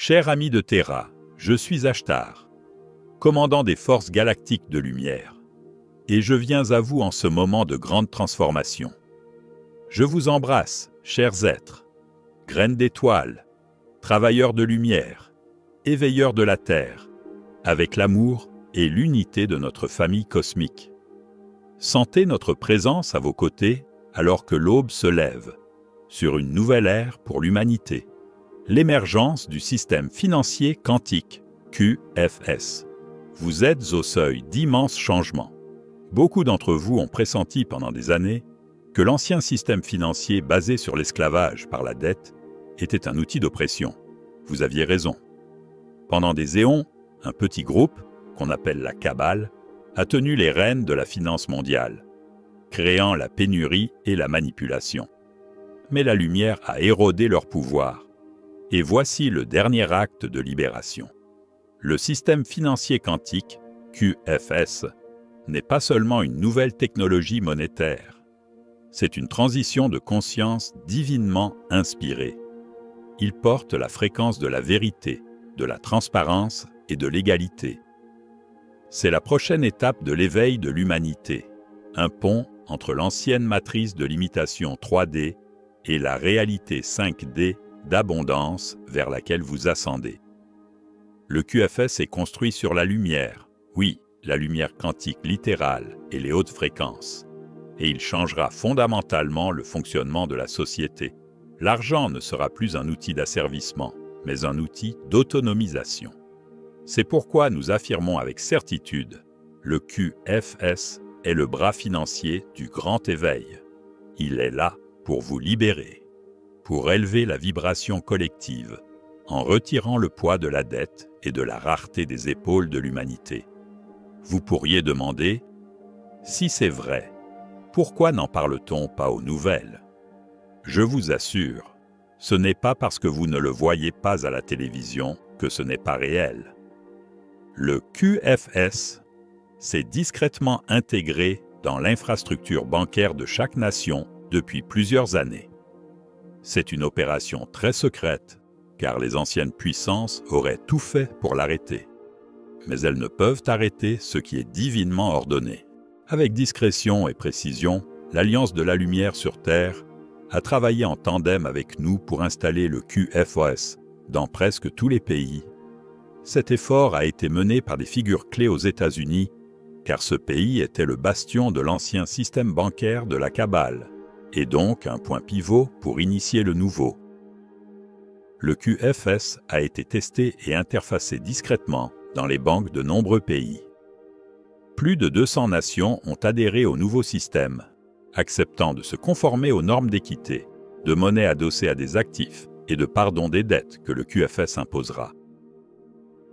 Cher ami de Terra, je suis Ashtar, commandant des forces galactiques de lumière, et je viens à vous en ce moment de grande transformation. Je vous embrasse, chers êtres, graines d'étoiles, travailleurs de lumière, éveilleurs de la Terre, avec l'amour et l'unité de notre famille cosmique. Sentez notre présence à vos côtés alors que l'aube se lève, sur une nouvelle ère pour l'humanité, l'émergence du système financier quantique, QFS. Vous êtes au seuil d'immenses changements. Beaucoup d'entre vous ont pressenti pendant des années que l'ancien système financier basé sur l'esclavage par la dette était un outil d'oppression. Vous aviez raison. Pendant des éons, un petit groupe, qu'on appelle la Kabbale, a tenu les rênes de la finance mondiale, créant la pénurie et la manipulation. Mais la lumière a érodé leur pouvoir. Et voici le dernier acte de libération. Le système financier quantique, QFS, n'est pas seulement une nouvelle technologie monétaire. C'est une transition de conscience divinement inspirée. Il porte la fréquence de la vérité, de la transparence et de l'égalité. C'est la prochaine étape de l'éveil de l'humanité, un pont entre l'ancienne matrice de limitation 3D et la réalité 5D d'abondance vers laquelle vous ascendez. Le QFS est construit sur la lumière, oui, la lumière quantique littérale et les hautes fréquences, et il changera fondamentalement le fonctionnement de la société. L'argent ne sera plus un outil d'asservissement, mais un outil d'autonomisation. C'est pourquoi nous affirmons avec certitude, le QFS est le bras financier du grand éveil. Il est là pour vous libérer, pour élever la vibration collective, en retirant le poids de la dette et de la rareté des épaules de l'humanité. Vous pourriez demander, si c'est vrai, pourquoi n'en parle-t-on pas aux nouvelles? Je vous assure, ce n'est pas parce que vous ne le voyez pas à la télévision que ce n'est pas réel. Le QFS s'est discrètement intégré dans l'infrastructure bancaire de chaque nation depuis plusieurs années. C'est une opération très secrète, car les anciennes puissances auraient tout fait pour l'arrêter. Mais elles ne peuvent arrêter ce qui est divinement ordonné. Avec discrétion et précision, l'Alliance de la Lumière sur Terre a travaillé en tandem avec nous pour installer le QFOS dans presque tous les pays. Cet effort a été mené par des figures clés aux États-Unis, car ce pays était le bastion de l'ancien système bancaire de la Kabbale, et donc un point pivot pour initier le nouveau. Le QFS a été testé et interfacé discrètement dans les banques de nombreux pays. Plus de 200 nations ont adhéré au nouveau système, acceptant de se conformer aux normes d'équité, de monnaie adossée à des actifs et de pardon des dettes que le QFS imposera.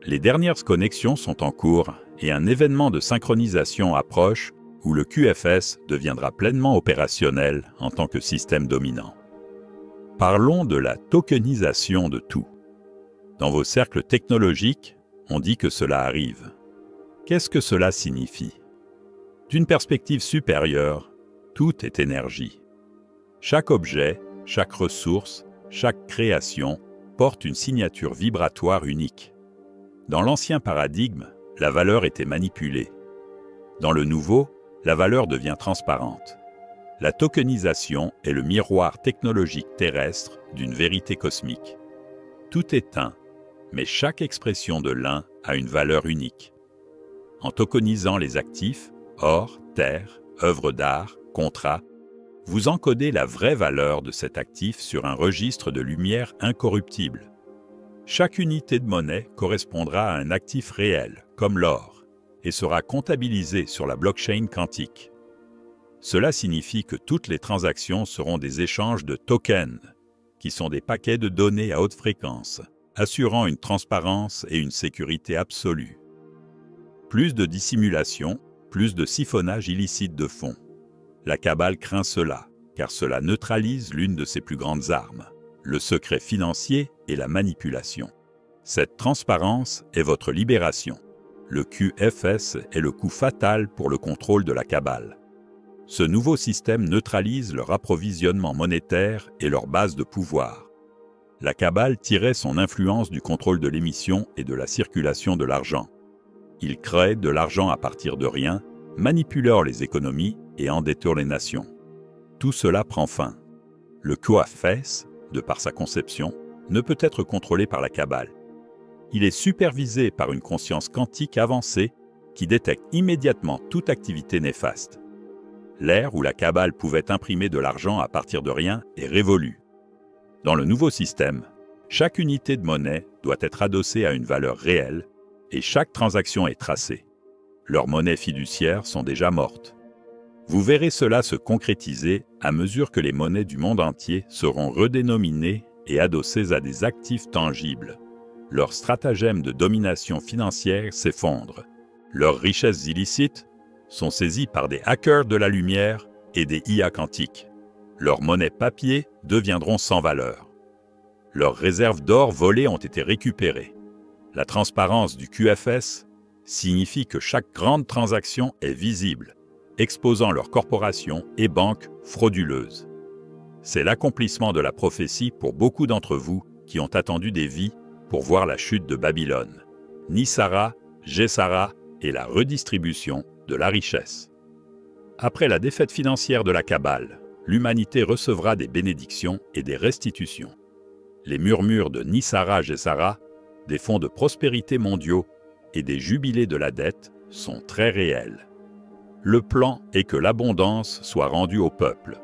Les dernières connexions sont en cours et un événement de synchronisation approche où le QFS deviendra pleinement opérationnel en tant que système dominant. Parlons de la tokenisation de tout. Dans vos cercles technologiques, on dit que cela arrive. Qu'est-ce que cela signifie? D'une perspective supérieure, tout est énergie. Chaque objet, chaque ressource, chaque création porte une signature vibratoire unique. Dans l'ancien paradigme, la valeur était manipulée. Dans le nouveau, la valeur devient transparente. La tokenisation est le miroir technologique terrestre d'une vérité cosmique. Tout est un, mais chaque expression de l'un a une valeur unique. En tokenisant les actifs, or, terre, œuvres d'art, contrats, vous encodez la vraie valeur de cet actif sur un registre de lumière incorruptible. Chaque unité de monnaie correspondra à un actif réel, comme l'or, et sera comptabilisée sur la blockchain quantique. Cela signifie que toutes les transactions seront des échanges de tokens, qui sont des paquets de données à haute fréquence, assurant une transparence et une sécurité absolue. Plus de dissimulation, plus de siphonnage illicite de fonds. La Kabbale craint cela, car cela neutralise l'une de ses plus grandes armes, le secret financier et la manipulation. Cette transparence est votre libération. Le QFS est le coup fatal pour le contrôle de la Kabbale. Ce nouveau système neutralise leur approvisionnement monétaire et leur base de pouvoir. La Kabbale tirait son influence du contrôle de l'émission et de la circulation de l'argent. Ils créent de l'argent à partir de rien, manipulèrent les économies et endettirent les nations. Tout cela prend fin. Le QFS, de par sa conception, ne peut être contrôlé par la Kabbale. Il est supervisé par une conscience quantique avancée qui détecte immédiatement toute activité néfaste. L'ère où la Kabbale pouvait imprimer de l'argent à partir de rien est révolue. Dans le nouveau système, chaque unité de monnaie doit être adossée à une valeur réelle et chaque transaction est tracée. Leurs monnaies fiduciaires sont déjà mortes. Vous verrez cela se concrétiser à mesure que les monnaies du monde entier seront redénominées et adossées à des actifs tangibles. Leurs stratagèmes de domination financière s'effondrent. Leurs richesses illicites sont saisies par des hackers de la lumière et des IA quantiques. Leurs monnaies papier deviendront sans valeur. Leurs réserves d'or volées ont été récupérées. La transparence du QFS signifie que chaque grande transaction est visible, exposant leurs corporations et banques frauduleuses. C'est l'accomplissement de la prophétie pour beaucoup d'entre vous qui ont attendu des vies pour voir la chute de Babylone, Nissara, Gessara et la redistribution de la richesse. Après la défaite financière de la Kabbale, l'humanité recevra des bénédictions et des restitutions. Les murmures de Nissara Gessara, des fonds de prospérité mondiaux et des jubilés de la dette sont très réels. Le plan est que l'abondance soit rendue au peuple.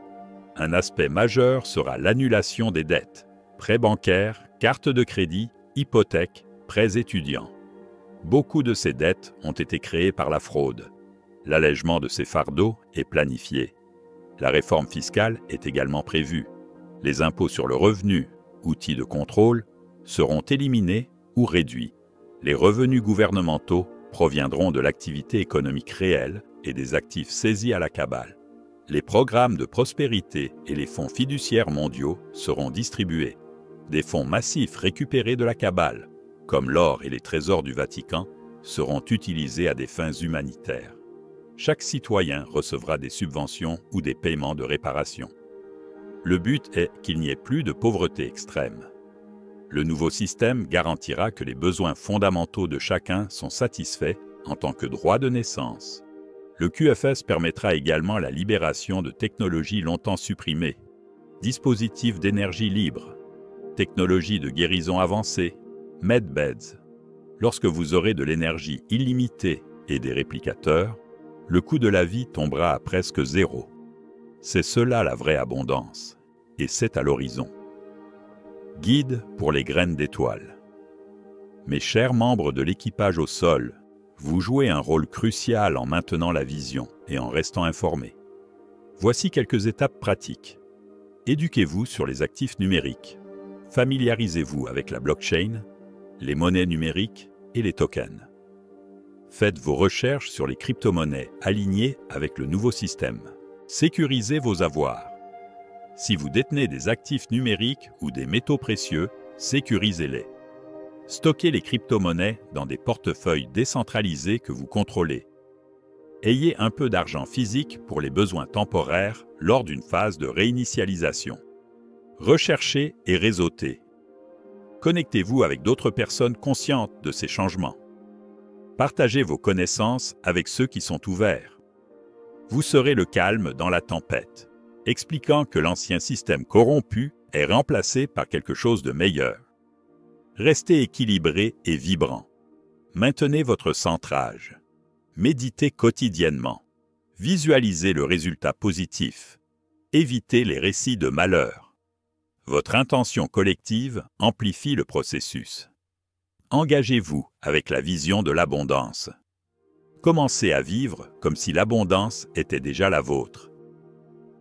Un aspect majeur sera l'annulation des dettes, prêts bancaires, cartes de crédit, hypothèques, prêts étudiants. Beaucoup de ces dettes ont été créées par la fraude. L'allègement de ces fardeaux est planifié. La réforme fiscale est également prévue. Les impôts sur le revenu, outils de contrôle, seront éliminés ou réduits. Les revenus gouvernementaux proviendront de l'activité économique réelle et des actifs saisis à la Kabbale. Les programmes de prospérité et les fonds fiduciaires mondiaux seront distribués. Des fonds massifs récupérés de la Kabbale, comme l'or et les trésors du Vatican, seront utilisés à des fins humanitaires. Chaque citoyen recevra des subventions ou des paiements de réparation. Le but est qu'il n'y ait plus de pauvreté extrême. Le nouveau système garantira que les besoins fondamentaux de chacun sont satisfaits en tant que droit de naissance. Le QFS permettra également la libération de technologies longtemps supprimées, dispositifs d'énergie libre, technologies de guérison avancée, medbeds. Lorsque vous aurez de l'énergie illimitée et des réplicateurs, le coût de la vie tombera à presque zéro. C'est cela la vraie abondance, et c'est à l'horizon. Guide pour les graines d'étoiles. Mes chers membres de l'équipage au sol, vous jouez un rôle crucial en maintenant la vision et en restant informés. Voici quelques étapes pratiques. Éduquez-vous sur les actifs numériques. Familiarisez-vous avec la blockchain, les monnaies numériques et les tokens. Faites vos recherches sur les crypto-monnaies alignées avec le nouveau système. Sécurisez vos avoirs. Si vous détenez des actifs numériques ou des métaux précieux, sécurisez-les. Stockez les crypto-monnaies dans des portefeuilles décentralisés que vous contrôlez. Ayez un peu d'argent physique pour les besoins temporaires lors d'une phase de réinitialisation. Recherchez et réseautez. Connectez-vous avec d'autres personnes conscientes de ces changements. Partagez vos connaissances avec ceux qui sont ouverts. Vous serez le calme dans la tempête, expliquant que l'ancien système corrompu est remplacé par quelque chose de meilleur. Restez équilibré et vibrant. Maintenez votre centrage. Méditez quotidiennement. Visualisez le résultat positif. Évitez les récits de malheur. Votre intention collective amplifie le processus. Engagez-vous avec la vision de l'abondance. Commencez à vivre comme si l'abondance était déjà la vôtre.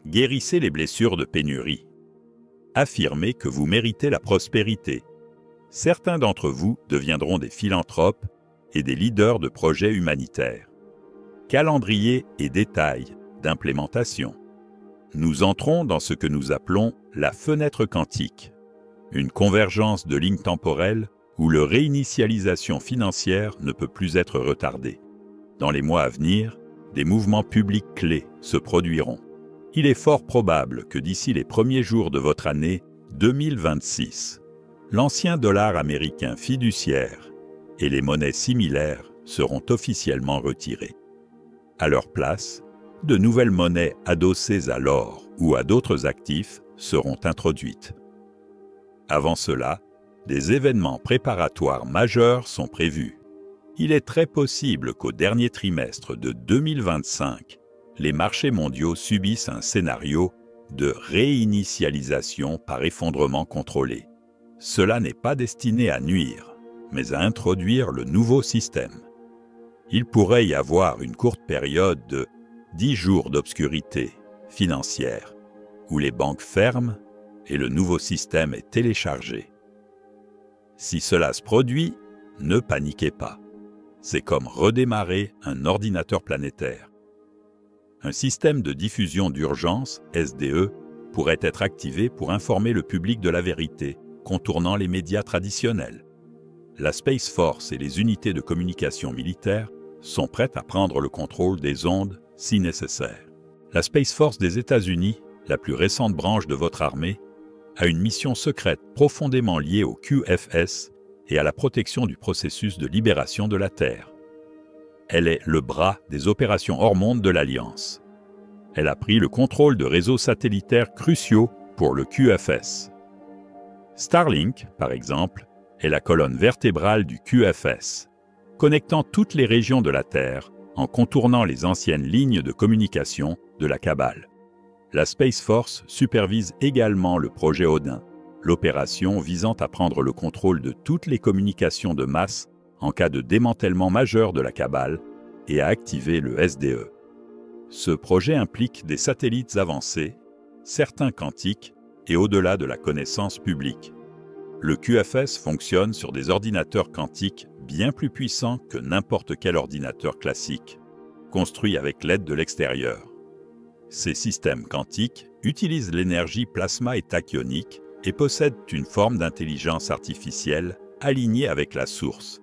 Guérissez les blessures de pénurie. Affirmez que vous méritez la prospérité. Certains d'entre vous deviendront des philanthropes et des leaders de projets humanitaires. Calendrier et détails d'implémentation. Nous entrons dans ce que nous appelons la fenêtre quantique, une convergence de lignes temporelles où la réinitialisation financière ne peut plus être retardée. Dans les mois à venir, des mouvements publics clés se produiront. Il est fort probable que d'ici les premiers jours de votre année 2026, l'ancien dollar américain fiduciaire et les monnaies similaires seront officiellement retirées. À leur place, de nouvelles monnaies adossées à l'or ou à d'autres actifs seront introduites. Avant cela, des événements préparatoires majeurs sont prévus. Il est très possible qu'au dernier trimestre de 2025, les marchés mondiaux subissent un scénario de réinitialisation par effondrement contrôlé. Cela n'est pas destiné à nuire, mais à introduire le nouveau système. Il pourrait y avoir une courte période de 10 jours d'obscurité financière, où les banques ferment et le nouveau système est téléchargé. Si cela se produit, ne paniquez pas. C'est comme redémarrer un ordinateur planétaire. Un système de diffusion d'urgence, SDE, pourrait être activé pour informer le public de la vérité, contournant les médias traditionnels. La Space Force et les unités de communication militaires sont prêtes à prendre le contrôle des ondes si nécessaire. La Space Force des États-Unis, la plus récente branche de votre armée, a une mission secrète profondément liée au QFS et à la protection du processus de libération de la Terre. Elle est le bras des opérations hors monde de l'Alliance. Elle a pris le contrôle de réseaux satellitaires cruciaux pour le QFS. Starlink, par exemple, est la colonne vertébrale du QFS, connectant toutes les régions de la Terre en contournant les anciennes lignes de communication de la Cabale. La Space Force supervise également le projet Odin, l'opération visant à prendre le contrôle de toutes les communications de masse en cas de démantèlement majeur de la Cabale et à activer le SDE. Ce projet implique des satellites avancés, certains quantiques et au-delà de la connaissance publique. Le QFS fonctionne sur des ordinateurs quantiques bien plus puissants que n'importe quel ordinateur classique, construit avec l'aide de l'extérieur. Ces systèmes quantiques utilisent l'énergie plasma et tachyonique et possèdent une forme d'intelligence artificielle alignée avec la source.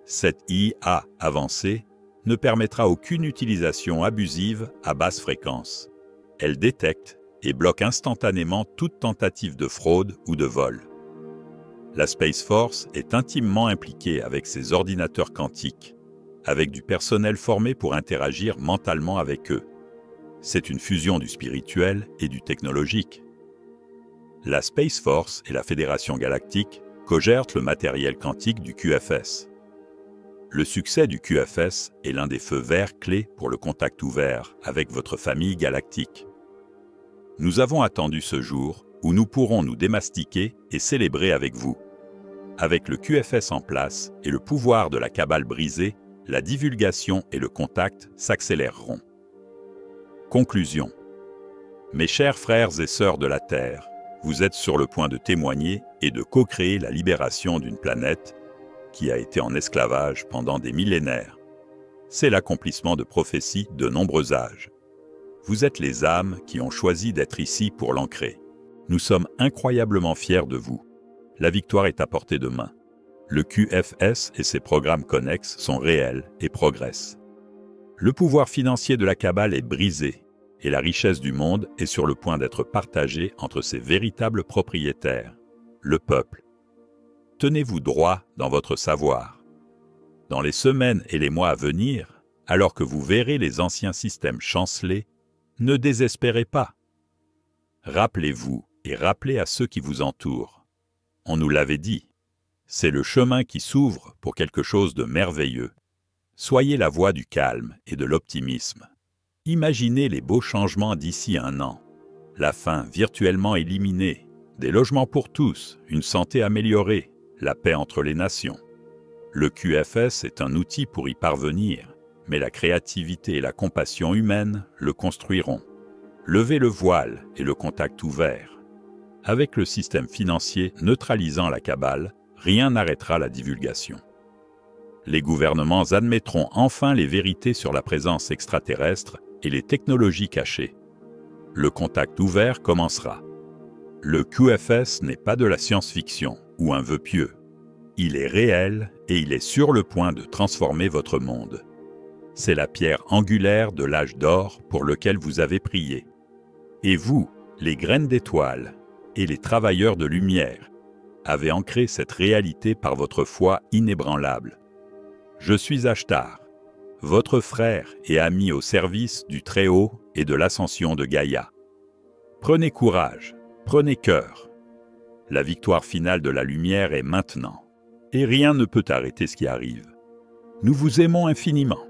Cette IA avancée ne permettra aucune utilisation abusive à basse fréquence. Elle détecte et bloque instantanément toute tentative de fraude ou de vol. La Space Force est intimement impliquée avec ses ordinateurs quantiques, avec du personnel formé pour interagir mentalement avec eux. C'est une fusion du spirituel et du technologique. La Space Force et la Fédération Galactique cogèrent le matériel quantique du QFS. Le succès du QFS est l'un des feux verts clés pour le contact ouvert avec votre famille galactique. Nous avons attendu ce jour où nous pourrons nous démastiquer et célébrer avec vous. Avec le QFS en place et le pouvoir de la Cabale brisée, la divulgation et le contact s'accéléreront. Conclusion. Mes chers frères et sœurs de la Terre, vous êtes sur le point de témoigner et de co-créer la libération d'une planète qui a été en esclavage pendant des millénaires. C'est l'accomplissement de prophéties de nombreux âges. Vous êtes les âmes qui ont choisi d'être ici pour l'ancrer. Nous sommes incroyablement fiers de vous. La victoire est à portée de main. Le QFS et ses programmes connexes sont réels et progressent. Le pouvoir financier de la Cabale est brisé et la richesse du monde est sur le point d'être partagée entre ses véritables propriétaires, le peuple. Tenez-vous droit dans votre savoir. Dans les semaines et les mois à venir, alors que vous verrez les anciens systèmes chanceler, ne désespérez pas. Rappelez-vous et rappelez à ceux qui vous entourent. On nous l'avait dit, c'est le chemin qui s'ouvre pour quelque chose de merveilleux. Soyez la voix du calme et de l'optimisme. Imaginez les beaux changements d'ici un an. La faim virtuellement éliminée, des logements pour tous, une santé améliorée, la paix entre les nations. Le QFS est un outil pour y parvenir, mais la créativité et la compassion humaine le construiront. Levez le voile et le contact ouvert. Avec le système financier neutralisant la Cabale, rien n'arrêtera la divulgation. Les gouvernements admettront enfin les vérités sur la présence extraterrestre et les technologies cachées. Le contact ouvert commencera. Le QFS n'est pas de la science-fiction ou un vœu pieux. Il est réel et il est sur le point de transformer votre monde. C'est la pierre angulaire de l'âge d'or pour lequel vous avez prié. Et vous, les graines d'étoiles et les travailleurs de lumière, avez ancré cette réalité par votre foi inébranlable. Je suis Ashtar, votre frère et ami au service du Très-Haut et de l'ascension de Gaïa. Prenez courage, prenez cœur. La victoire finale de la lumière est maintenant, et rien ne peut arrêter ce qui arrive. Nous vous aimons infiniment.